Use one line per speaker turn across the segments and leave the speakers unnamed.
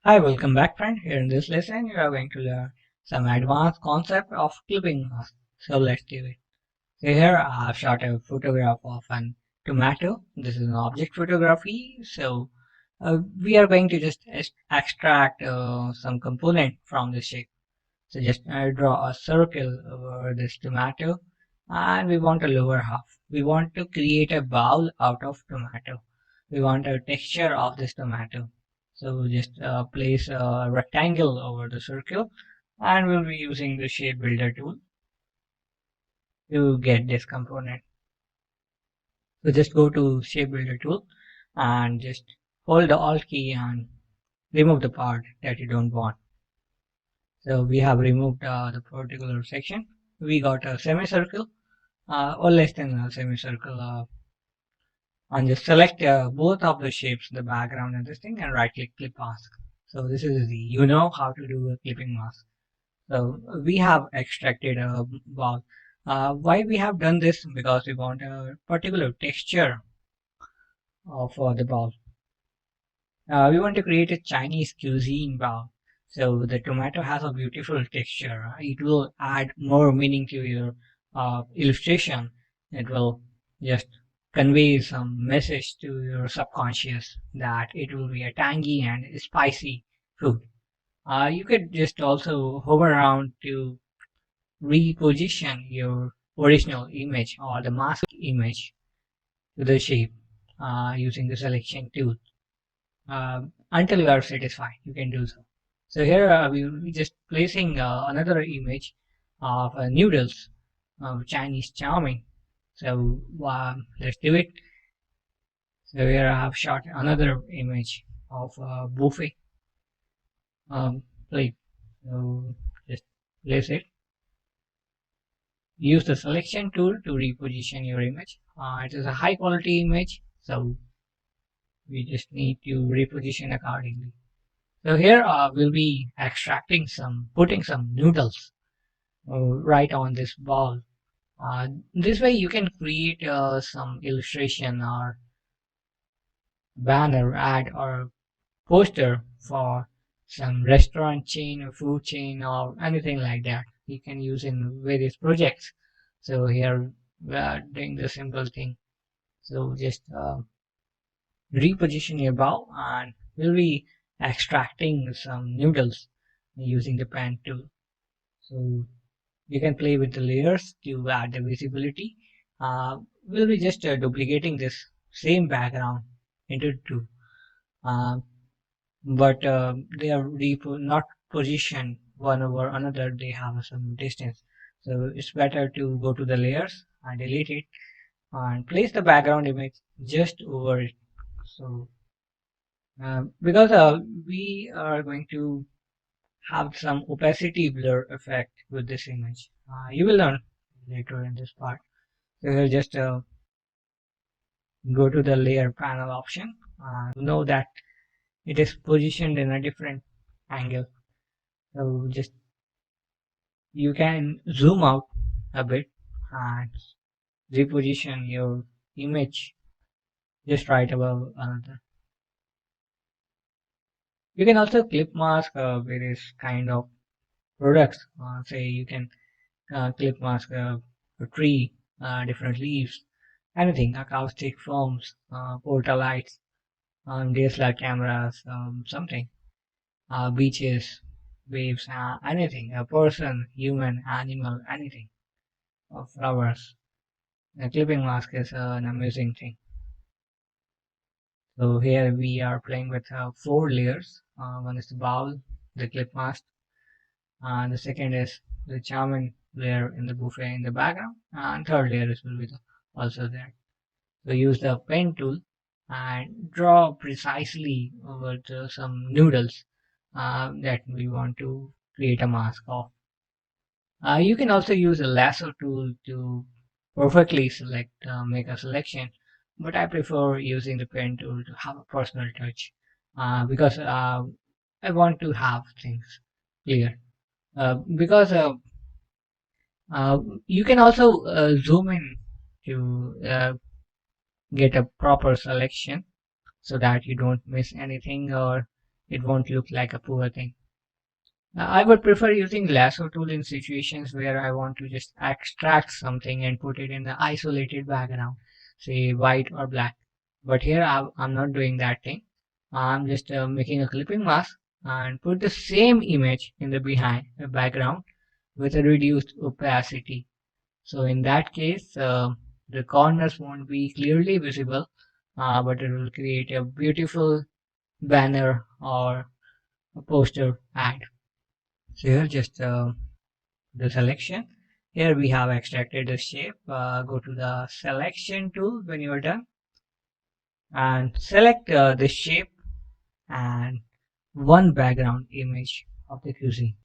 Hi, welcome back friend. Here in this lesson you are going to learn some advanced concept of clipping mask. So let's do it. So here I have shot a photograph of an tomato. This is an object photography. So we are going to just extract some component from the shape. So just draw a circle over this tomato and we want a lower half. We want to create a bowl out of tomato. We want a texture of this tomato. So just place a rectangle over the circle and we'll be using the shape builder tool to get this component. So just go to shape builder tool and just hold the alt key and remove the part that you don't want. So we have removed the particular section. We got a semicircle or less than a semicircle and just select both of the shapes, the background and this thing, and right click clip mask. So this is the how to do a clipping mask. So we have extracted a ball. Why we have done this? Because we want a particular texture of the ball. We want to create a Chinese cuisine bowl. So the tomato has a beautiful texture. It will add more meaning to your illustration. It will just convey some message to your subconscious that it will be a tangy and spicy food. You could just also hover around to reposition your original image or the mask image to the shape using the selection tool. Until you are satisfied, you can do so. So here we will be just placing another image of noodles of Chinese chowmein. So let's do it. So here I have shot another image of buffet plate. So just place it. Use the selection tool to reposition your image. It is a high quality image, so we just need to reposition accordingly. So here we'll be putting some noodles right on this ball. This way you can create some illustration or banner, ad, or poster for some restaurant chain or food chain or anything like that. You can use in various projects. So here we are doing the simple thing. So just reposition your bowl and we'll be extracting some noodles using the pen tool. So you can play with the layers to add the visibility. We'll be just duplicating this same background into two, uh, but they are not positioned one over another. They have some distance. So it's better to go to the layers and delete it and place the background image just over it. So because we are going to have some opacity blur effect with this image. You will learn later in this part. So here just go to the layer panel option. Know that it is positioned in a different angle. So just you can zoom out a bit and reposition your image just right above another. You can also clip mask various kind of products. Say you can clip mask a tree, different leaves, anything, acoustic foams, portal lights, DSLR cameras, something, beaches, waves, anything, a person, human, animal, anything, flowers. A clipping mask is an amazing thing. So here we are playing with four layers. One is the bowl, the clip mask, and the second is the charming layer in the buffet in the background, and third layer is will be also there. So use the pen tool and draw precisely over some noodles that we want to create a mask of. You can also use a lasso tool to perfectly make a selection, but I prefer using the pen tool to have a personal touch because I want to have things clear. Because you can also zoom in to get a proper selection so that you don't miss anything or it won't look like a poor thing. I would prefer using lasso tool in situations where I want to just extract something and put it in the isolated background, say white or black. But here I'm not doing that thing. I'm just making a clipping mask and put the same image in the behind the background with a reduced opacity. So in that case, the corners won't be clearly visible, but it will create a beautiful banner or a poster ad. So here just the selection. Here we have extracted the shape. Go to the selection tool when you are done and select the shape and one background image of the cuisine.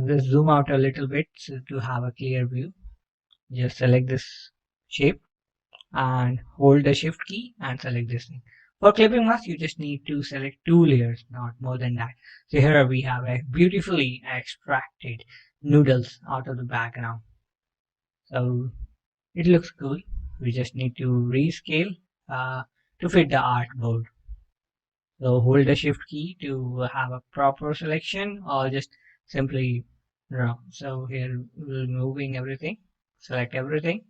Just zoom out a little bit so to have a clear view. Just select this shape and hold the shift key and select this thing. For clipping mask, you just need to select 2 layers, not more than that. So here we have a beautifully extracted noodles out of the background. So it looks cool. We just need to rescale uh, to fit the artboard. So hold the shift key to have a proper selection or just simply draw. So here we're moving everything, select everything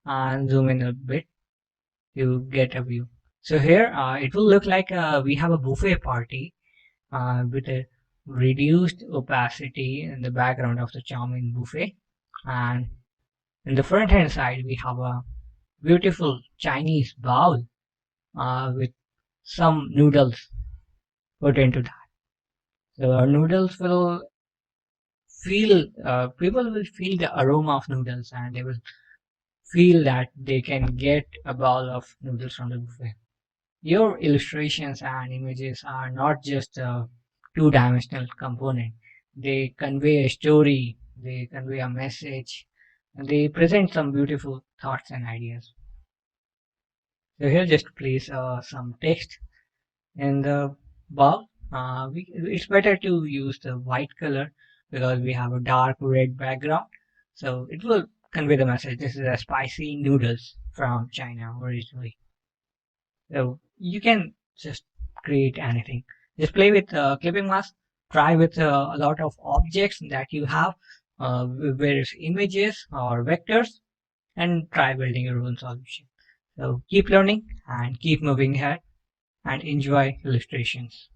and zoom in a bit to get a view. So here it will look like we have a buffet party with a reduced opacity in the background of the chow mein buffet. And in the front hand side, we have a beautiful Chinese bowl with some noodles put into that. So our noodles will people will feel the aroma of noodles and they will feel that they can get a bowl of noodles from the buffet. Your illustrations and images are not just a two-dimensional component. They convey a story, they convey a message, and they present some beautiful thoughts and ideas. So here just place some text in the box. It's better to use the white color because we have a dark red background. So it will convey the message. This is a spicy noodles from China originally. So you can just create anything. Just play with clipping mask. Try with a lot of objects that you have, with various images or vectors, and try building your own solution. So keep learning and keep moving ahead and enjoy illustrations.